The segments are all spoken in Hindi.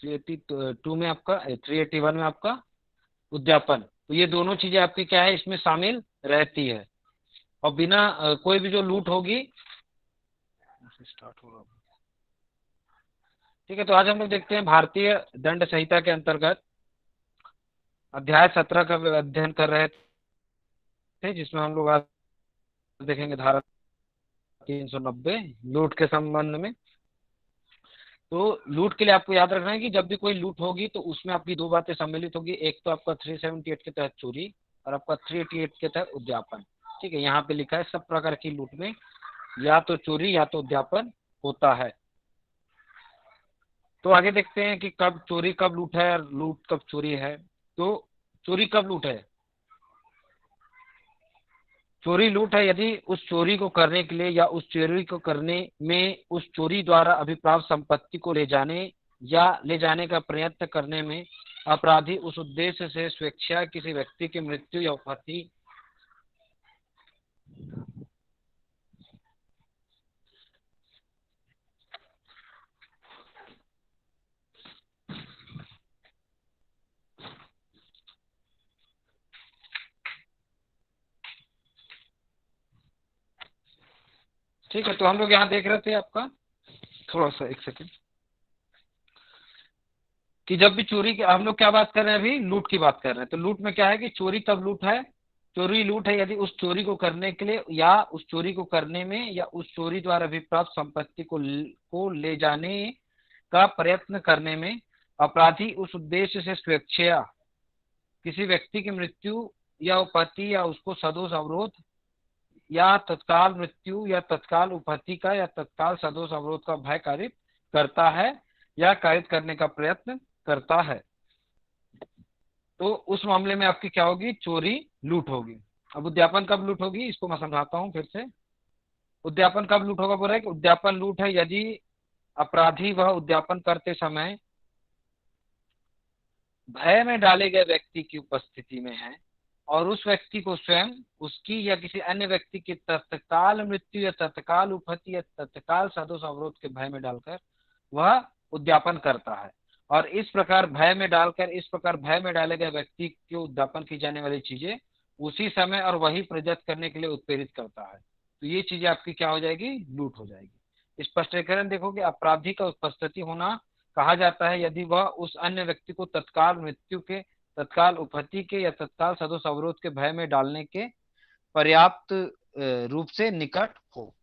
382 में आपका 381 में आपका उद्यापन। तो ये दोनों चीजें आपकी क्या है, इसमें शामिल रहती है। और बिना कोई भी जो लूट होगी, स्टार्ट होगा। ठीक है, तो आज हम लोग देखते हैं भारतीय दंड संहिता के अंतर्गत अध्याय 17 का अध्ययन कर रहे थे, जिसमें हम लोग आज देखेंगे धारा 390 लूट के संबंध में। तो लूट के लिए आपको याद रखना है कि जब भी कोई लूट होगी तो उसमें आपकी दो बातें सम्मिलित होगी, एक तो आपका 378 के तहत चोरी और आपका 388 के तहत उद्यापन। ठीक है, यहाँ पे लिखा है सब प्रकार की लूट में या तो चोरी या तो उद्यापन होता है। तो आगे देखते हैं कि कब चोरी कब लूट है और लूट कब चोरी है। तो चोरी कब लूट है? चोरी लूट है यदि उस चोरी को करने के लिए या उस चोरी को करने में उस चोरी द्वारा अभिप्राप्त संपत्ति को ले जाने या ले जाने का प्रयत्न करने में अपराधी उस उद्देश्य से स्वेच्छा किसी व्यक्ति की मृत्यु या उपहति ठीक है, तो हम लोग यहाँ देख रहे थे आपका, थोड़ा सा एक सेकंड, कि जब भी चोरी की हम लोग क्या बात कर रहे हैं, अभी लूट की बात कर रहे हैं। तो लूट में क्या है कि चोरी कब लूट है? चोरी लूट है यदि उस चोरी को करने के लिए या उस चोरी को करने में या उस चोरी द्वारा अभिप्राप्त संपत्ति को ले जाने का प्रयत्न करने में अपराधी उस उद्देश्य से स्वेच्छया किसी व्यक्ति की मृत्यु या उपहति या उसको सदोष अवरोध या तत्काल मृत्यु या तत्काल उपहति का या तत्काल सदोष अवरोध का भय कारित करता है या कारित करने का प्रयत्न करता है, तो उस मामले में आपकी क्या होगी? चोरी लूट होगी। अब उद्यापन कब लूट होगी, इसको मैं समझाता हूं फिर से। उद्यापन कब लूट होगा? बोल रहा है कि उद्यापन लूट है यदि अपराधी वह उद्यापन करते समय भय में डाले गए व्यक्ति की उपस्थिति में है और उस व्यक्ति को स्वयं उसकी या किसी अन्य व्यक्ति की तत्काल मृत्यु या तत्काल उपहति या तत्काल सदोष अवरोध के भय में डालकर वह उद्यापन करता है। और इस प्रकार भय में डाले गए व्यक्ति के उद्यापन की जाने वाली चीजें उसी समय और वही प्रजत करने के लिए उत्प्रेरित करता है, तो ये चीजें आपकी क्या हो जाएगी? लूट हो जाएगी। स्पष्टीकरण देखोगे, अपराधी का उपस्थिति होना कहा जाता है यदि वह उस अन्य व्यक्ति को तत्काल मृत्यु के, तत्काल उपहति के या तत्काल सदोष अवरोध के भय में डालने के पर्याप्त रूप से निकट हो।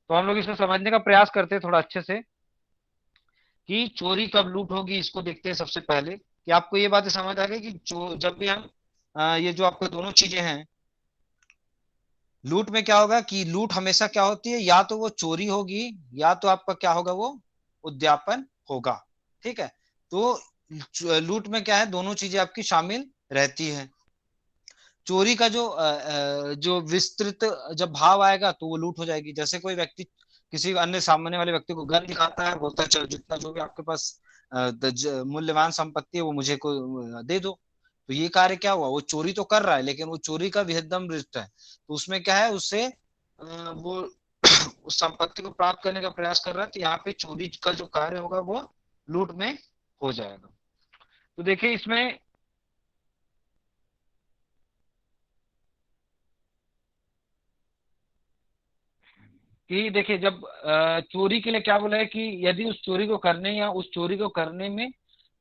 तो हम लोग इसको समझने का प्रयास करते हैं थोड़ा अच्छे से कि चोरी कब लूट होगी। इसको देखते हैं सबसे पहले कि आपको ये बातें समझ आ गई कि जब भी हम ये जो आपको दोनों चीजें हैं, लूट में क्या होगा कि लूट हमेशा क्या होती है, या तो वो चोरी होगी या तो आपका क्या होगा, वो उद्यापन होगा। ठीक है, तो लूट में क्या है, दोनों चीजें आपकी शामिल रहती है। चोरी का जो विस्तृत जब भाव आएगा तो वो लूट हो जाएगी। जैसे कोई व्यक्ति किसी अन्य सामने वाले व्यक्ति को गन दिखाता है, बोलता है चलो जितना जो भी आपके पास मूल्यवान संपत्ति है वो मुझे को दे दो। तो ये कार्य क्या हुआ, वो चोरी तो कर रहा है लेकिन वो चोरी का विहितम दृष्ट है, तो उसमें क्या है, उससे वो उस संपत्ति को प्राप्त करने का प्रयास कर रहा है। तो यहाँ पे चोरी का जो कार्य होगा वो लूट में हो जाएगा। तो देखिए इसमें कि देखिए जब चोरी के लिए क्या बोला है कि यदि उस चोरी को करने या उस चोरी को करने में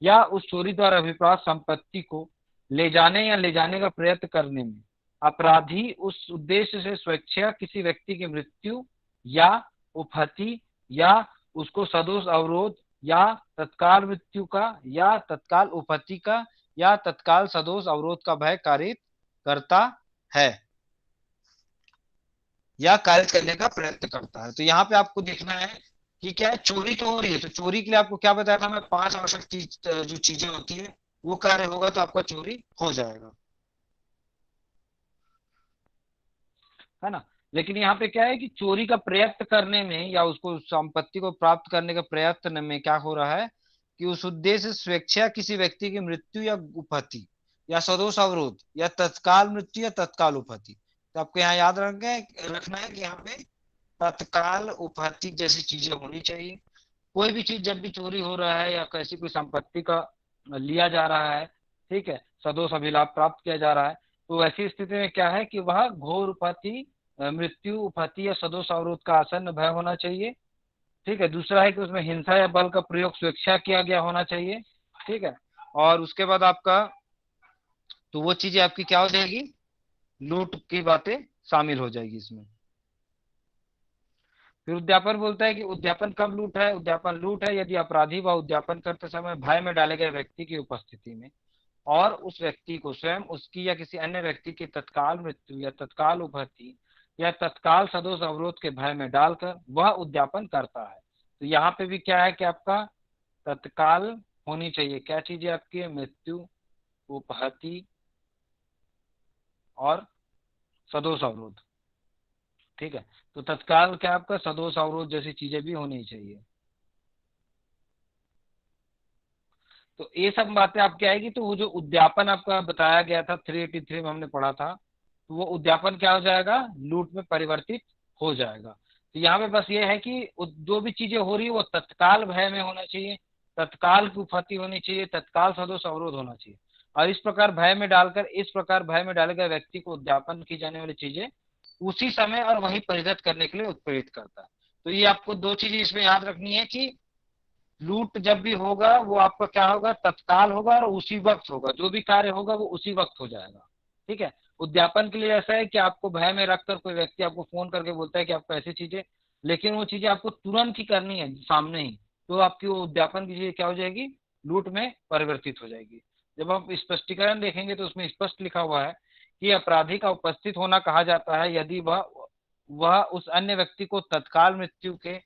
या उस चोरी द्वारा अभिप्राप्त संपत्ति को ले जाने या ले जाने का प्रयत्न करने में अपराधी उस उद्देश्य से स्वेच्छा किसी व्यक्ति की मृत्यु या उपहति या उसको सदोष अवरोध या तत्काल मृत्यु का या तत्काल उपहति का या तत्काल सदोष अवरोध का भय कारित करता है या कार्य करने का प्रयत्न करता है। तो यहाँ पे आपको देखना है कि क्या है, चोरी तो हो रही है, तो चोरी के लिए आपको क्या बताया था मैं, 5 आवश्यक चीज जो चीजें होती है वो कार्य होगा तो आपका चोरी हो जाएगा, है ना। लेकिन यहाँ पे क्या है कि चोरी का प्रयत्न करने में या उसको संपत्ति को प्राप्त करने के प्रयत्न में क्या हो रहा है कि उस उद्देश्य से स्वेच्छा किसी व्यक्ति की मृत्यु या उपहति या सदोष अवरोध या तत्काल मृत्यु या तत्काल उपहति। तो आपको यहाँ याद रखना है कि यहाँ पे तत्काल उपहति जैसी चीजें होनी चाहिए। कोई भी चीज जब भी चोरी हो रहा है या कैसी कोई संपत्ति का लिया जा रहा है, ठीक है, सदोष अभिलाभ प्राप्त किया जा रहा है, तो ऐसी स्थिति में क्या है कि वह घोर उपहति, मृत्यु उपहति या सदोष अवरोध का आसन्न भय होना चाहिए। ठीक है, दूसरा है कि उसमें हिंसा या बल का प्रयोग स्वेच्छा किया गया होना चाहिए। ठीक है, और उसके बाद आपका, तो वो चीजें आपकी क्या हो जाएगी, लूट की बातें शामिल हो जाएगी इसमें। फिर उद्यापन बोलता है कि उद्यापन कब लूट है, उद्यापन लूट है यदि अपराधी व उद्यापन करते समय भय में डाले गए व्यक्ति की उपस्थिति में और उस व्यक्ति को स्वयं उसकी या किसी अन्य व्यक्ति की तत्काल मृत्यु या तत्काल उपहति या तत्काल सदोष अवरोध के भय में डालकर वह उद्यापन करता है। तो यहाँ पे भी क्या है कि आपका तत्काल होनी चाहिए, क्या चीजें आपकी, मृत्यु, उपहति और सदोष अवरोध। ठीक है, तो तत्काल क्या आपका सदोष अवरोध जैसी चीजें भी होनी चाहिए। तो ये सब बातें आपकी आएगी। तो वो जो उद्यापन आपका बताया गया था 383 में हमने पढ़ा था, तो वो उद्यापन क्या हो जाएगा, लूट में परिवर्तित हो जाएगा। तो यहाँ पे बस ये है कि जो भी चीजें हो रही है वो तत्काल भय में होना चाहिए, तत्काल कुफति होनी चाहिए, तत्काल सदोष अवरोध होना चाहिए। और इस प्रकार भय में डालकर, इस प्रकार भय में डाले गए व्यक्ति को उद्यापन की जाने वाली चीजें उसी समय और वहीं परिणत करने के लिए उत्प्रेरित करता है। तो ये आपको दो चीजें इसमें याद रखनी है कि लूट जब भी होगा वो आपका क्या होगा, तत्काल होगा और उसी वक्त होगा, जो भी कार्य होगा वो उसी वक्त हो जाएगा। ठीक है, उद्यापन के लिए ऐसा है कि आपको भय में रखकर कोई व्यक्ति आपको फोन करके बोलता है कि आपको ऐसी चीजें, लेकिन वो चीजें आपको तुरंत ही करनी है सामने ही, तो आपकी वो उद्यापन की चीजें क्या हो जाएगी, लूट में परिवर्तित हो जाएगी। जब आप स्पष्टीकरण देखेंगे तो उसमें स्पष्ट लिखा हुआ है कि अपराधी का उपस्थित होना कहा जाता है यदि वह उस अन्य व्यक्ति को तत्काल मृत्यु के,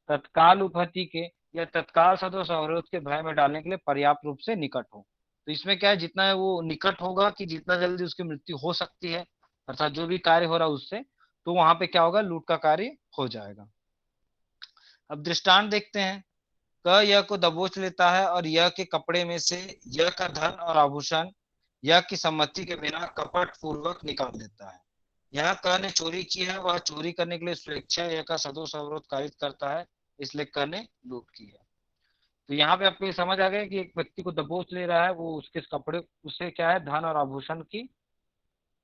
तत्काल उपहति के या तत्काल सदोष अवरोध के भय में डालने के लिए पर्याप्त रूप से निकट हो। तो इसमें क्या है, जितना वो निकट होगा कि जितना जल्दी उसकी मृत्यु हो सकती है, अर्थात जो भी कार्य हो रहा है उससे, तो वहां पे क्या होगा, लूट का कार्य हो जाएगा। अब दृष्टांत देखते हैं। क यह को दबोच लेता है और यह के कपड़े में से यह का धन और आभूषण यह की सम्मति के बिना कपट पूर्वक निकाल देता है। यहाँ क ने चोरी की है, वह चोरी करने के लिए स्वेच्छा यह का सदोष अवरोध कारित करता है, इसलिए क ने लूट की है। तो यहाँ पे आपको ये समझ आ गया कि एक व्यक्ति को दबोच ले रहा है, वो उसके कपड़े, उससे क्या है, धन और आभूषण की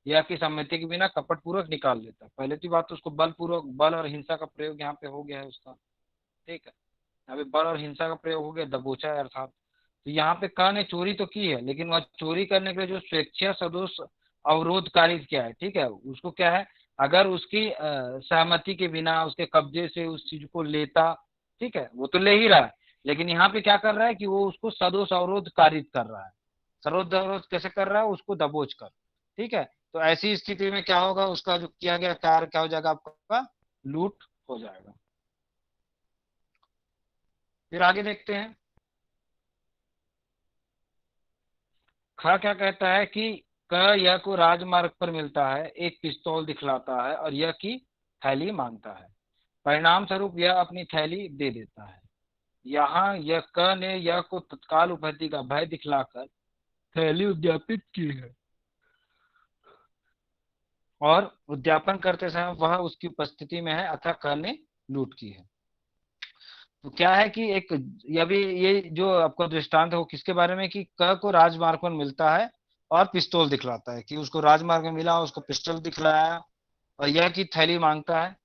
या की सम्मति के बिना कपट पूर्वक निकाल लेता है। पहले की बात तो उसको बल पूर्वक, बल और हिंसा का प्रयोग यहाँ पे हो गया है उसका। ठीक है, यहाँ पे बल और हिंसा का प्रयोग हो गया, दबोचा है अर्थात। तो यहाँ पे क ने चोरी तो की है, लेकिन वह चोरी करने के लिए जो स्वेच्छा सदोष अवरोध कारित किया है, ठीक है, उसको क्या है, अगर उसकी सहमति के बिना उसके कब्जे से उस चीज को लेता, ठीक है, वो तो ले ही रहा है, लेकिन यहाँ पे क्या कर रहा है कि वो उसको सदोष अवरोध कारित कर रहा है। सदोष अवरोध कैसे कर रहा है, उसको दबोच कर। ठीक है, तो ऐसी स्थिति में क्या होगा, उसका जो किया गया कार्य क्या हो जाएगा, आपका लूट हो जाएगा। फिर आगे देखते हैं। खा क्या कहता है कि क यह को राजमार्ग पर मिलता है, एक पिस्तौल दिखलाता है और यह की थैली मांगता है। परिणाम स्वरूप यह अपनी थैली दे देता है। यहाँ यह क ने यह को तत्काल उपहति का भय दिखलाकर थैली उद्यापित की है और उद्यापन करते समय वह उसकी उपस्थिति में है, अतः क ने लूट की है। तो क्या है कि एक, ये भी, ये जो आपका दृष्टांत है वो किसके बारे में, कि क को राजमार्ग पर मिलता है और पिस्तौल दिखलाता है, कि उसको राजमार्ग में मिला, उसको पिस्टल दिखलाया और यह की थैली मांगता है।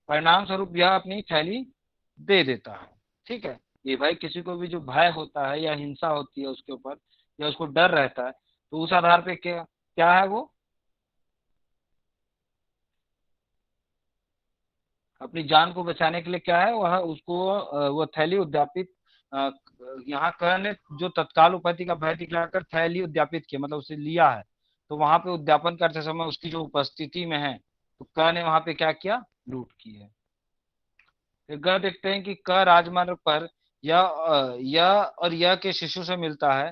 परिणाम स्वरूप यह अपनी थैली दे देता है। ठीक है, ये भाई किसी को भी जो भय होता है या हिंसा होती है उसके ऊपर, या उसको डर रहता है, तो उस आधार पे क्या क्या है, वो अपनी जान को बचाने के लिए क्या है, वह उसको वो थैली उद्यापित, अ, यहाँ कर्ण ने जो तत्काल उपहति का भय दिखलाकर थैली उद्यापित किया, मतलब उसे लिया है, तो वहां पे उद्यापन करते समय उसकी जो उपस्थिति में है, तो क ने वहां पे क्या किया, लूट की है। फिर ग देखते हैं कि क राजमार्ग पर यह और यह के शिशु से मिलता है।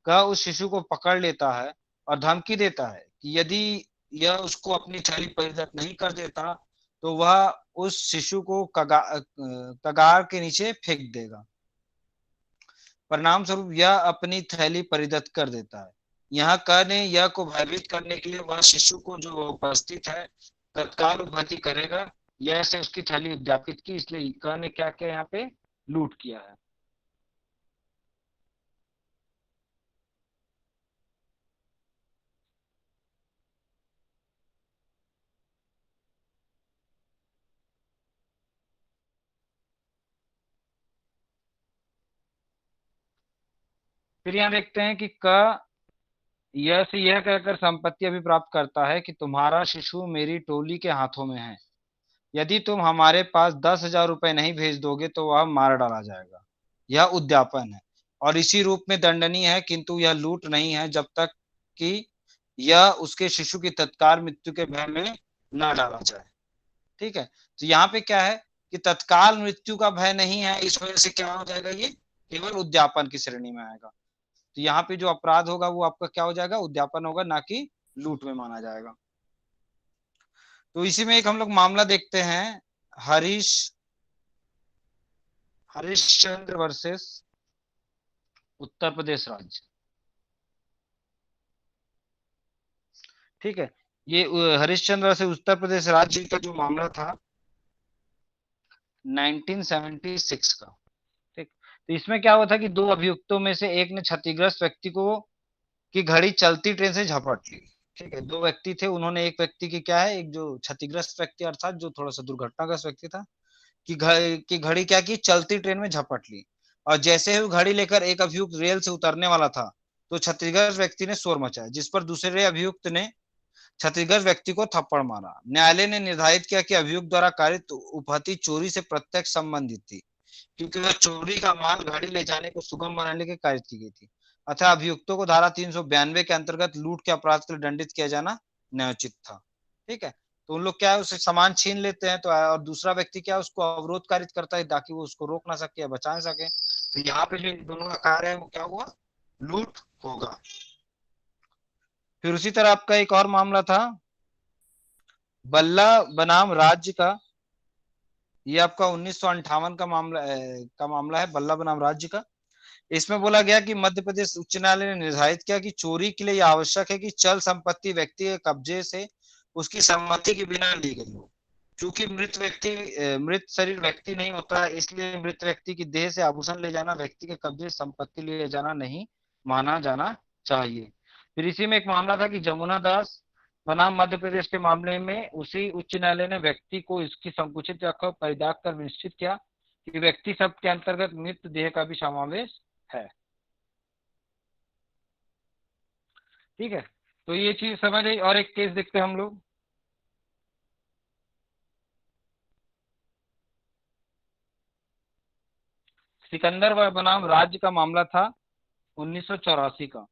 क उस शिशु को पकड़ लेता है और धमकी देता है कि यदि यह उसको अपनी थैली परिधत नहीं कर देता तो वह उस शिशु को कगार के नीचे फेंक देगा। परिणाम स्वरूप यह अपनी थैली परिधत कर देता है। यहाँ क ने यह को भयभीत करने के लिए वह शिशु को जो उपस्थित है तत्काल उपहति करेगा यह से उसकी थैली उद्यापित की, इसलिए क ने क्या किया यहाँ पे, लूट किया है। फिर यहाँ देखते हैं कि क यह से यह कहकर संपत्ति अभी प्राप्त करता है कि तुम्हारा शिशु मेरी टोली के हाथों में है। यदि तुम हमारे पास 10,000 रुपए नहीं भेज दोगे तो वह मार डाला जाएगा। यह उद्यापन है और इसी रूप में दंडनीय है, किंतु यह लूट नहीं है जब तक कि यह उसके शिशु की तत्काल मृत्यु के भय में न डाला जाए। ठीक है, तो यहाँ पे क्या है कि तत्काल मृत्यु का भय नहीं है, इस वजह से क्या हो जाएगा, ये केवल उद्यापन की श्रेणी में आएगा। तो यहाँ पे जो अपराध होगा वो आपका क्या हो जाएगा, उद्यापन होगा, ना कि लूट में माना जाएगा। तो इसी में एक हम लोग मामला देखते हैं, हरीश हरिश्चंद्र वर्सेस उत्तर प्रदेश राज्य। ठीक है, ये हरिश्चंद्र वर्सेस उत्तर प्रदेश राज्य का जो मामला था 1976 का। ठीक, तो इसमें क्या हुआ था कि दो अभियुक्तों में से एक ने क्षतिग्रस्त व्यक्ति को की घड़ी चलती ट्रेन से झपट ली। ठीक है, दो व्यक्ति थे, उन्होंने एक व्यक्ति की क्या है, एक जो क्षतिग्रस्त व्यक्ति अर्थात जो थोड़ा सा दुर्घटनाग्रस्त व्यक्ति था की घड़ी क्या की, चलती ट्रेन में झपट ली। और जैसे ही वो घड़ी लेकर एक अभियुक्त रेल से उतरने वाला था तो छत्तीसगढ़ व्यक्ति ने शोर मचाया, जिस पर दूसरे अभियुक्त ने छत्तीसगढ़ व्यक्ति को थप्पड़ मारा। न्यायालय ने निर्धारित किया कि अभियुक्त द्वारा कारित उपहति चोरी से प्रत्यक्ष संबंधित थी, क्योंकि वह चोरी का माल गाड़ी ले जाने को सुगम बनाने के कारित की गई थी। अतः अभियुक्तों को धारा 392 के अंतर्गत लूट के अपराध के लिए दंडित किया जाना न्यायोचित था। ठीक है, तो उन लोग क्या है, उसे सामान छीन लेते हैं, तो और दूसरा व्यक्ति क्या है, उसको अवरोध कारित करता है ताकि वो उसको रोक ना सके या बचा ना सके। तो यहाँ पे जो इन दोनों का कार्य है वो क्या हुआ, लूट होगा। फिर उसी तरह आपका एक और मामला था बल्ला बनाम राज्य का। ये आपका 1958 का मामला है, बल्ला बनाम राज्य का। इसमें बोला गया कि मध्य प्रदेश उच्च न्यायालय ने निर्धारित किया कि चोरी के लिए यह आवश्यक है कि चल संपत्ति व्यक्ति के कब्जे से उसकी सम्मति के बिना ली गई हो। चूंकि मृत शरीर व्यक्ति नहीं होता, इसलिए मृत व्यक्ति की देह से आभूषण ले जाना व्यक्ति के कब्जे से संपत्ति ले जाना नहीं माना जाना चाहिए। फिर इसी में एक मामला था कि जमुना दास बनाम मध्य प्रदेश के मामले में उसी उच्च न्यायालय ने व्यक्ति को इसकी संकुचित व्याख्या परिदाग कर निश्चित किया कि व्यक्ति शब्द के अंतर्गत मृत देह का भी समावेश है। ठीक है, तो ये चीज समझ आई। और एक केस देखते हैं हम लोग, सिकंदर बनाम राज्य का मामला था 1984 का।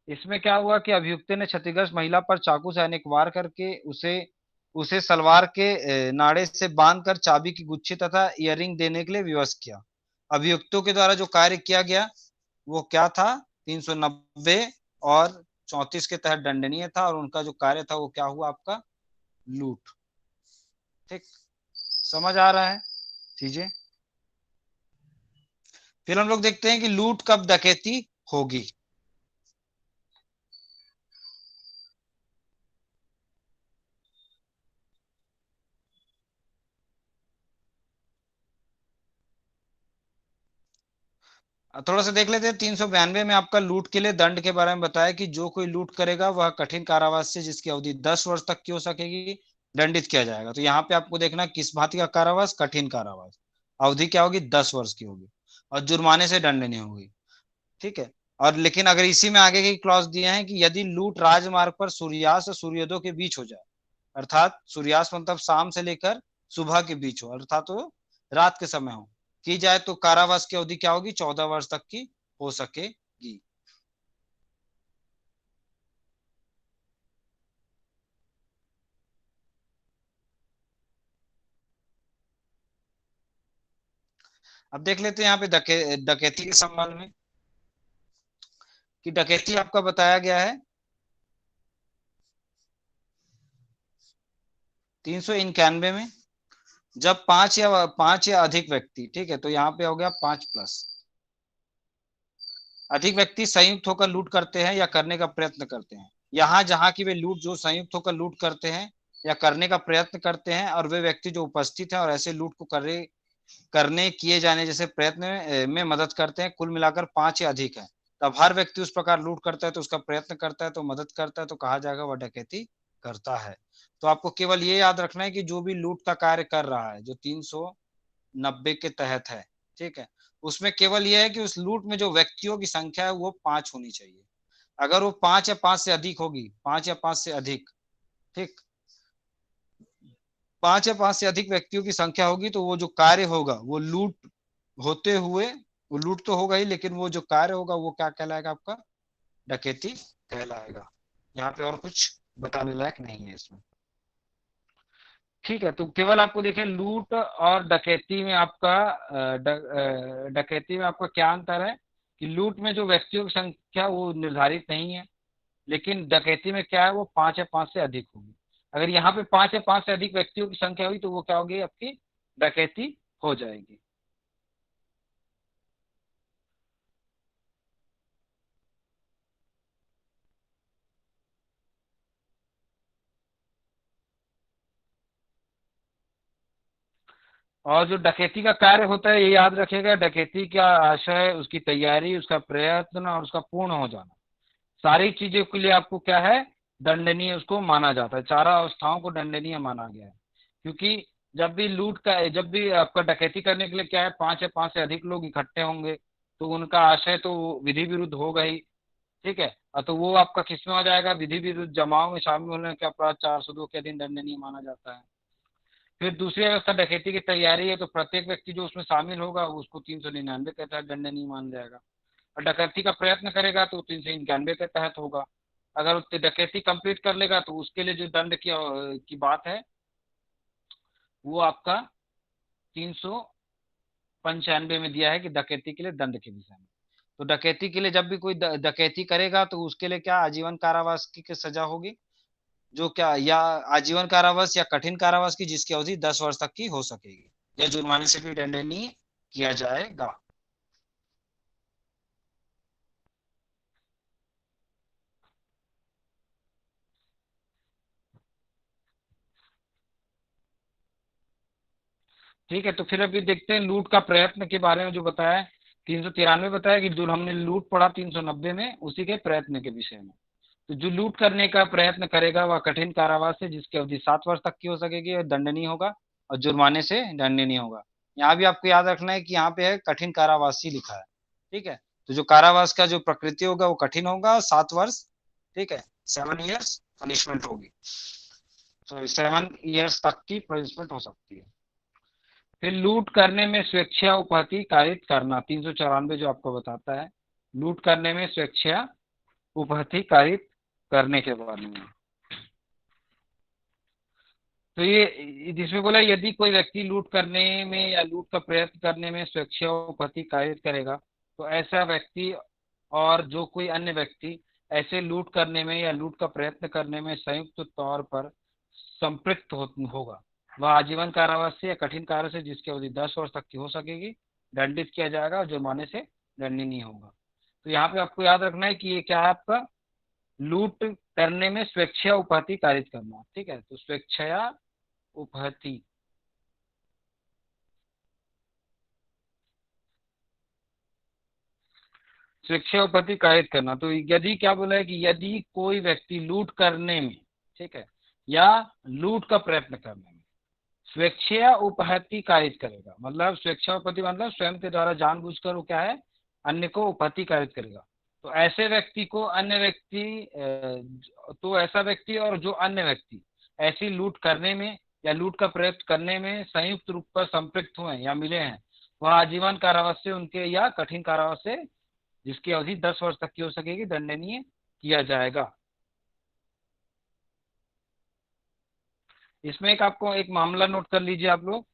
इसमें क्या हुआ कि अभियुक्त ने क्षतिग्रस्त महिला पर चाकू से अनेक वार करके उसे उसे सलवार के नाड़े से बांधकर चाबी की गुच्छी तथा इयररिंग देने के लिए विवश किया। अभियुक्तों के द्वारा जो कार्य किया गया वो क्या था, 390 और 34 के तहत दंडनीय था, और उनका जो कार्य था वो क्या हुआ आपका, लूट। ठीक, समझ आ रहा है चीजें। फिर हम लोग देखते हैं कि लूट कब डकैती होगी। थोड़ा सा देख लेते हैं, 392 में आपका लूट के लिए दंड के बारे में बताया कि जो कोई लूट करेगा वह कठिन कारावास से, जिसकी अवधि 10 वर्ष तक की हो सकेगी, दंडित किया जाएगा। तो यहाँ पे आपको देखना किस भांति का कारावास, कठिन कारावास, अवधि क्या होगी, 10 वर्ष की होगी, और जुर्माने से दंडनीय होगी। ठीक है, और लेकिन अगर इसी में आगे की क्लॉज दिए हैं कि यदि लूट राजमार्ग पर सूर्यास्त और सूर्योदय के बीच हो जाए, अर्थात सूर्यास्त मतलब शाम से लेकर सुबह के बीच हो, अर्थात वो रात के समय हो, की जाए तो कारावास की अवधि क्या होगी, 14 वर्ष तक की हो सकेगी। अब देख लेते हैं यहाँ पे डकैती के संबंध में, कि डकैती आपका बताया गया है 391 में, जब पांच या अधिक व्यक्ति, ठीक है, तो यहाँ पे हो गया 5+, अधिक व्यक्ति संयुक्त होकर लूट करते हैं या करने का प्रयत्न करते हैं। यहाँ जहां की वे लूट जो संयुक्त होकर लूट करते हैं या करने का प्रयत्न करते हैं, और वे व्यक्ति जो उपस्थित हैं और ऐसे लूट को करने किए जाने जैसे प्रयत्न में मदद करते हैं, कुल मिलाकर 5 या अधिक है। तब हर व्यक्ति उस प्रकार लूट करता है तो उसका प्रयत्न करता है तो मदद करता है तो कहा जाएगा वह डकैती करता है। तो आपको केवल ये याद रखना है कि जो भी लूट का कार्य कर रहा है, जो 390 के तहत है, ठीक है, उसमें केवल ये है कि उस लूट में जो व्यक्तियों की संख्या है वो 5 होनी चाहिए। अगर वो 5 या 5 से अधिक होगी, 5 या 5 से अधिक, ठीक, 5 या 5 से अधिक व्यक्तियों की संख्या होगी तो वो जो कार्य होगा वो लूट होते हुए, वो लूट तो होगा ही लेकिन वो जो कार्य होगा वो क्या कहलाएगा आपका, डकैती कहलाएगा। यहाँ पे और कुछ बताने लायक नहीं है इसमें। ठीक है, तो केवल आपको देखिए लूट और डकैती में आपका डकैती में आपका क्या अंतर है कि लूट में जो व्यक्तियों की संख्या वो निर्धारित नहीं है, लेकिन डकैती में क्या है, वो 5 या 5 से अधिक होगी। अगर यहाँ पे 5 या 5 से अधिक व्यक्तियों की संख्या हुई तो वो क्या होगी, आपकी डकैती हो जाएगी। और जो डकैती का कार्य होता है ये याद रखिएगा, डकैती का आशय, उसकी तैयारी, उसका प्रयत्न और उसका पूर्ण हो जाना, सारी चीजों के लिए आपको क्या है, दंडनीय उसको माना जाता है। चारों अवस्थाओं को दंडनीय माना गया है, क्योंकि जब भी आपका डकैती करने के लिए क्या है, 5 या 5 से अधिक लोग इकट्ठे होंगे तो उनका आशय तो विधि विरुद्ध होगा ही। ठीक है, तो वो आपका किसमें हो जाएगा, विधि विरुद्ध जमाओं में शामिल होने का अपराध 402 के अधीन दंडनीय माना जाता है। फिर दूसरी अवस्था डकैती की तैयारी है, तो प्रत्येक व्यक्ति जो उसमें शामिल होगा उसको 399 के तहत दंडनीय मान जाएगा। और डकैती का प्रयत्न करेगा तो 391 के तहत होगा। अगर उसने डकैती कंप्लीट कर लेगा तो उसके लिए जो दंड की बात है वो आपका 395 में दिया है कि डकैती के लिए दंड के विषय में। तो डकैती के लिए जब भी कोई डकैती करेगा तो उसके लिए क्या आजीवन कारावास की सजा होगी, जो क्या, या आजीवन कारावास या कठिन कारावास की जिसकी अवधि 10 वर्ष तक की हो सकेगी, या जुर्माने से भी दंडनीय किया जाएगा। ठीक है, तो फिर अभी देखते हैं लूट का प्रयत्न के बारे में जो बताया, 393 बताया कि जो हमने लूट पढ़ा 390 में उसी के प्रयत्न के विषय में। तो जो लूट करने का प्रयत्न करेगा वह कठिन कारावास है जिसकी अवधि 7 वर्ष तक की हो सकेगी और दंडनीय होगा, और जुर्माने से दंडनीय होगा। यहाँ भी आपको याद रखना है कि यहाँ पे है कठिन कारावासी लिखा है। ठीक है, तो जो कारावास का जो प्रकृति होगा वो कठिन होगा और 7 वर्ष, ठीक है, 7 ईयर्स पनिशमेंट होगी। तो 7 ईयर्स तक की पनिशमेंट हो सकती है। फिर लूट करने में स्वेच्छा उपहति कारित करना, 394 जो आपको बताता है लूट करने में स्वेच्छा उपहति कारित करने के बारे में। तो ये जिसमें बोला यदि कोई व्यक्ति लूट करने में या लूट का प्रयत्न करने में स्वेच्छा उपहति कारित करेगा तो ऐसा व्यक्ति और जो कोई अन्य व्यक्ति ऐसे लूट करने में या लूट का प्रयत्न करने में संयुक्त तौर पर संपृक्त होगा, वह आजीवन कारावास से या कठिन कार्य से जिसकी अवधि 10 वर्ष तक की हो सकेगी दंडित किया जाएगा और जुर्माने से दंडनीय नहीं होगा। तो यहाँ पे आपको याद रखना है कि ये क्या है आपका, लूट करने में स्वेच्छा उपहति कारित करना। ठीक है, तो स्वेच्छया उपहति, स्वेच्छा उपहति कारित करना। तो यदि क्या बोला है कि यदि कोई व्यक्ति लूट करने में, ठीक है, या लूट का प्रयत्न करने में स्वेच्छा उपहति कारित करेगा, मतलब स्वेच्छा उपहति मतलब स्वयं के द्वारा जानबूझकर वो क्या है, अन्य को उपहति कारित करेगा, तो ऐसे व्यक्ति को अन्य व्यक्ति तो ऐसा व्यक्ति और जो अन्य व्यक्ति ऐसी लूट करने में या लूट का प्रयत्न करने में संयुक्त रूप पर संपृक्त हुए हैं या मिले हैं, वह आजीवन कारावास से उनके या कठिन कारावास से जिसकी अवधि 10 वर्ष तक की हो सकेगी दंडनीय किया जाएगा। इसमें एक आपको एक मामला नोट कर लीजिए आप लोग।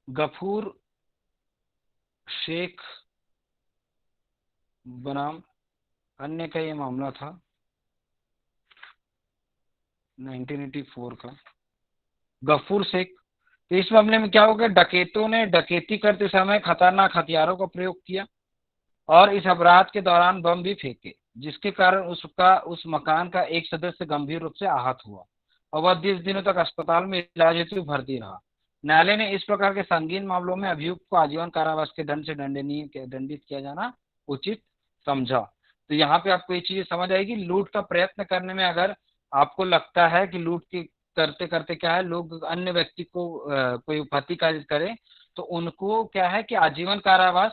गफूर शेख बनाम अन्य का ये मामला था 1984 का। गफूर शेख तो इस मामले में क्या हो गया, डकैतों ने डकैती करते समय खतरनाक हथियारों का प्रयोग किया और इस अपराध के दौरान बम भी फेंके, जिसके कारण उस मकान का एक सदस्य गंभीर रूप से आहत हुआ और वह 10 दिनों तक अस्पताल में इलाज हेतु भर्ती रहा। न्यायालय ने इस प्रकार के संगीन मामलों में अभियुक्त को आजीवन कारावास के दंड से दंडित किया जाना उचित समझा। तो यहाँ पे आपको ये चीजें समझ आएगी, लूट का प्रयत्न करने में अगर आपको लगता है कि लूट की करते करते क्या है लोग अन्य व्यक्ति को कोई उपहति कार्य करे, तो उनको क्या है कि आजीवन कारावास,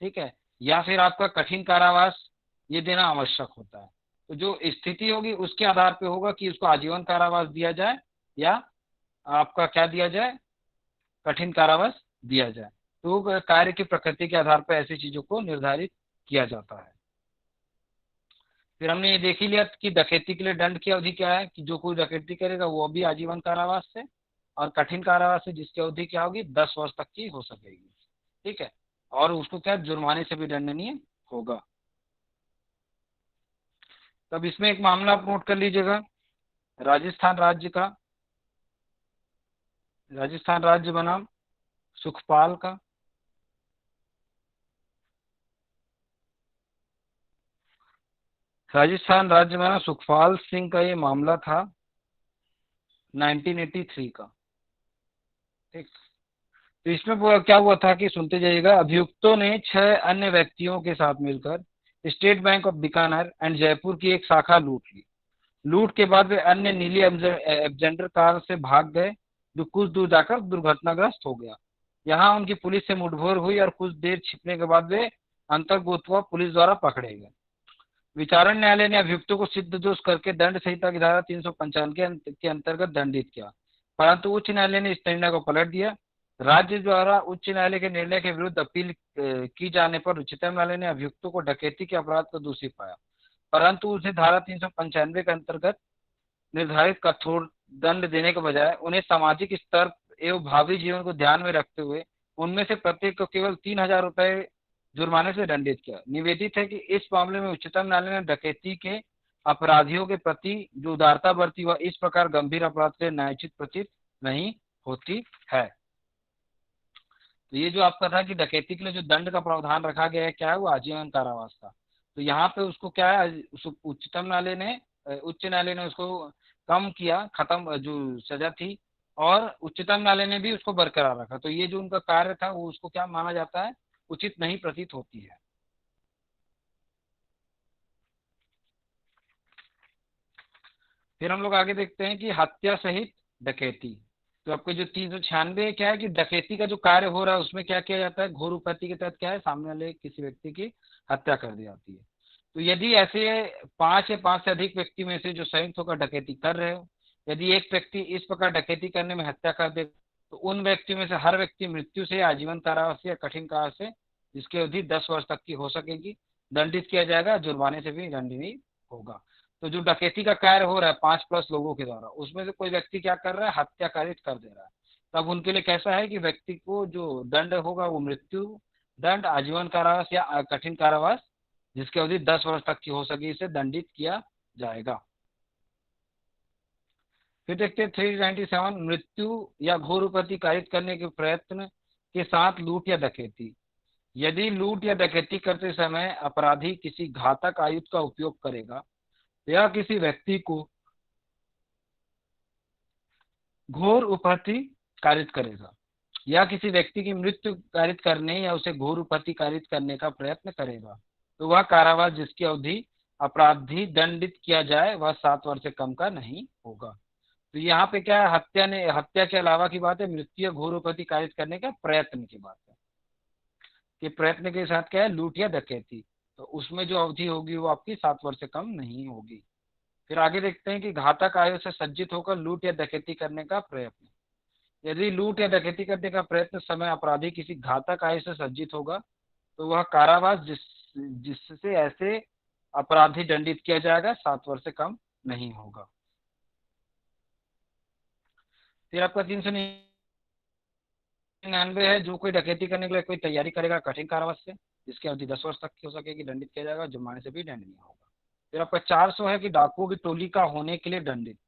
ठीक है, या फिर आपका कठिन कारावास ये देना आवश्यक होता है। तो जो स्थिति होगी उसके आधार पे होगा कि उसको आजीवन कारावास दिया जाए या आपका क्या दिया जाए, कठिन कारावास दिया जाए। तो कार्य की प्रकृति के आधार पर ऐसी चीजों को निर्धारित किया जाता है। फिर हमने ये देख ही लिया कि डकैती के लिए दंड की अवधि क्या है, कि जो कोई डकैती करेगा वो भी आजीवन कारावास से, और कठिन कारावास से जिसकी अवधि क्या होगी 10 वर्ष तक की हो सकेगी। ठीक है, और उसको क्या जुर्माने से भी दंडनीय होगा। तब इसमें एक मामला आप नोट कर लीजिएगा, राजस्थान राज्य का, राजस्थान राज्य बनाम सुखपाल का। राजस्थान राज्य बनाम सुखपाल सिंह का ये मामला था 1983 का। ठीक, तो इसमें क्या हुआ था कि सुनते जाइएगा, अभियुक्तों ने 6 अन्य व्यक्तियों के साथ मिलकर state bank of Bikaner and Jaipur की एक शाखा लूट ली। लूट के बाद वे अन्य नीली एब्जेंडर कार से भाग गए, जो कुछ दूर जाकर दुर्घटनाग्रस्त हो गया। यहाँ उनकी पुलिस से मुठभेड़ हुई और कुछ देर छिपने के बाद वे अंतर्गोतवा पुलिस द्वारा पकड़े गए। विचारण न्यायालय ने अभियुक्तों को सिद्ध दोष करके दंड संहिता की धारा 355 के अंतर्गत दंडित किया, परंतु उच्च न्यायालय ने इस निर्णय को पलट दिया। राज्य द्वारा उच्च न्यायालय के निर्णय के विरुद्ध अपील की जाने पर उच्चतम न्यायालय ने अभियुक्तों को डकैती के अपराध को दोषी पाया, परंतु उसे धारा 395 के अंतर्गत निर्धारित कठोर दंड देने के बजाय उन्हें सामाजिक स्तर एवं भावी जीवन को ध्यान में रखते हुए उनमें से प्रत्येक को केवल 3,000 रुपए जुर्माने से दंडित किया। निवेदित है कि इस मामले में उच्चतम न्यायालय ने डकैती के अपराधियों के प्रति जो उदारता बरती वह इस प्रकार गंभीर अपराध के न्यायोचित प्रतीत नहीं होती है। तो ये जो आपका था कि डकैती के लिए जो दंड का प्रावधान रखा गया है क्या है, वो आजीवन कारावास था। तो यहाँ पे उसको क्या है, उच्चतम न्यायालय ने उच्च न्यायालय ने उसको कम किया, खत्म जो सजा थी, और उच्चतम न्यायालय ने भी उसको बरकरार रखा। तो ये जो उनका कार्य था वो उसको क्या माना जाता है, उचित नहीं प्रतीत होती है। फिर हम लोग आगे देखते हैं कि हत्या सहित डकैती। तो आपके जो 396 क्या है कि डकैती का जो कार्य हो रहा है उसमें क्या किया जाता है, घोर उपैती के तहत क्या है, सामने वाले किसी व्यक्ति की हत्या कर दी जाती है। तो यदि ऐसे 5 या 5 से अधिक व्यक्ति में से जो संयुक्त होकर डकैती कर रहे हो, यदि एक व्यक्ति इस प्रकार डकैती करने में हत्या कर दे, तो उन व्यक्तियों में से हर व्यक्ति मृत्यु से, आजीवन कारावास या कठिन कारावास से, जिसकी अवधि 10 वर्ष तक की हो सकेगी, दंडित किया जाएगा, जुर्माने से भी दंडनीय होगा। तो जो डकैती का कार्य हो रहा है 5+ लोगों के द्वारा, उसमें से कोई व्यक्ति क्या कर रहा है, हत्या कारित कर दे रहा है, तब उनके लिए कैसा है कि व्यक्ति को जो दंड होगा वो मृत्यु दंड, आजीवन कारावास या कठिन कारावास जिसकी अवधि 10 वर्ष तक की हो सके इसे दंडित किया जाएगा। फिर देखते हैं 397, मृत्यु या घोर उपैती कारित करने के प्रयत्न के साथ लूट या डकैती। यदि लूट या डकैती करते समय अपराधी किसी घातक आयुध का उपयोग करेगा या किसी व्यक्ति को घोर उपहति कारित करेगा या किसी व्यक्ति की मृत्यु कारित करने या उसे घोर उपहति कारित करने का प्रयत्न करेगा, तो वह कारावास जिसकी अवधि अपराधी दंडित किया जाए वह 7 वर्ष से कम का नहीं होगा। तो यहाँ पे क्या है, हत्या के अलावा की बात है, मृत्यु या घोर उपहति कारित करने का प्रयत्न की बात है कि प्रयत्न के साथ क्या है, लूट या डकैती, तो उसमें जो अवधि होगी वो आपकी 7 वर्ष से कम नहीं होगी। फिर आगे देखते हैं कि घातक आयु से सज्जित होकर लूट या डकैती करने का प्रयत्न। यदि लूट या डकैती करने का प्रयत्न समय अपराधी किसी घातक आयु से सज्जित होगा, तो वह कारावास जिससे ऐसे अपराधी दंडित किया जाएगा 7 वर्ष से कम नहीं होगा। फिर आपका 399 है, जो कोई डकैती करने के लिए कोई तैयारी करेगा कठिन कारावास से जिसकी अवधि 10 वर्ष तक की हो सकेगी, दंडित किया जाएगा, जुर्माने से भी दंडनीय होगा। फिर आपका 400 है कि डाकुओं की टोली का होने के लिए दंडित।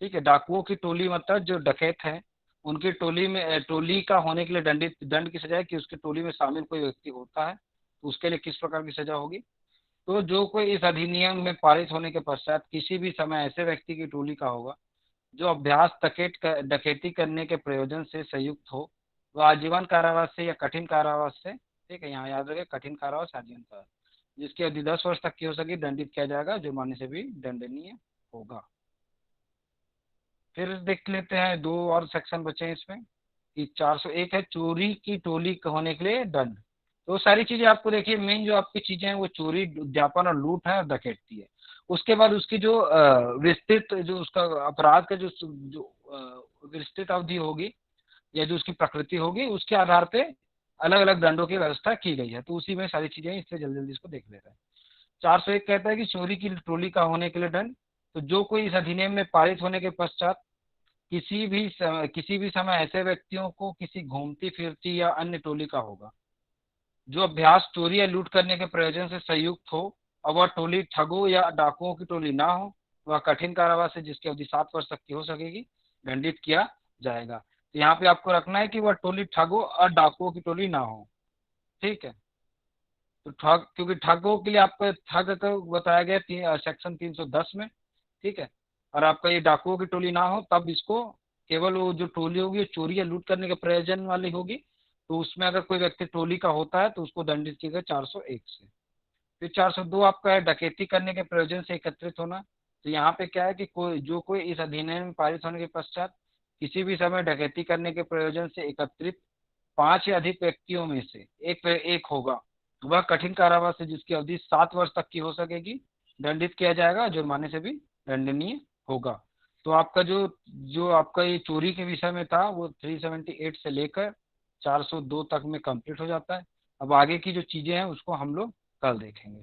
ठीक है, डाकुओं की टोली मतलब जो डकैत है उनकी टोली में टोली का होने के लिए दंड की सजा है कि उसकी टोली में शामिल कोई व्यक्ति होता है तो उसके लिए किस प्रकार की सजा होगी। तो जो कोई इस अधिनियम में पारित होने के पश्चात किसी भी समय ऐसे व्यक्ति की टोली का होगा जो अभ्यास डकैती करने के प्रयोजन से संयुक्त हो, वह आजीवन कारावास से या कठिन कारावास से, ठीक है यहाँ याद रखें, कठिन कारावास आजीवन कारावास, जिसकी अवधि 10 वर्ष तक की हो सके, दंडित किया जाएगा, जुर्माने से भी दंडनीय होगा। फिर देख लेते हैं दो और सेक्शन बचे हैं इसमें कि 401 है चोरी की टोली होने के लिए दंड। तो सारी चीजें आपको देखिए, मेन जो आपकी चीजें हैं वो चोरी, उद्यापन और लूट है और डकैती है। उसके बाद उसकी जो विस्तृत जो उसका अपराध का जो विस्तृत अवधि होगी या जो उसकी प्रकृति होगी उसके आधार पे अलग अलग दंडों की व्यवस्था की गई है। तो उसी में सारी चीजें, इससे जल्दी जल्दी इसको देख लेते हैं। 401 कहता है कि चोरी की टोली का होने के लिए दंड। तो जो कोई इस अधिनियम में पारित होने के पश्चात किसी भी समय ऐसे व्यक्तियों को किसी घूमती फिरती या अन्य टोली का होगा जो अभ्यास चोरी या लूट करने के प्रयोजन से संयुक्त हो और वह टोली ठगों या डाकुओं की टोली ना हो, वह कठिन कारावास है जिसकी अवधि 7 वर्ष तक की हो सकेगी, दंडित किया जाएगा। तो यहाँ पे आपको रखना है कि वह टोली ठगों और डाकुओं की टोली ना हो, ठीक है। तो ठग, क्योंकि ठगों के लिए आपको ठग का बताया गया सेक्शन 310 में, ठीक है। और आपका ये डाकुओं की टोली ना हो तब इसको, केवल वो जो टोली होगी वो चोरी या लूट करने के प्रयोजन वाली होगी। तो उसमें अगर कोई व्यक्ति टोली का होता है तो उसको दंडित किया गया 401 से। फिर 402 आपका है डकैती करने के प्रयोजन से एकत्रित होना। तो यहाँ पे क्या है कि कोई इस अधिनियम में पारित होने के पश्चात किसी भी समय डकैती करने के प्रयोजन से एकत्रित 5 या अधिक व्यक्तियों में से एक होगा, वह कठिन कारावास है जिसकी अवधि 7 वर्ष तक की हो सकेगी, दंडित किया जाएगा, जुर्माने से भी दंडनीय होगा। तो आपका जो जो आपका ये चोरी के विषय में था वो 378 से लेकर 402 तक में कंप्लीट हो जाता है। अब आगे की जो चीजें हैं उसको हम लोग कल देखेंगे।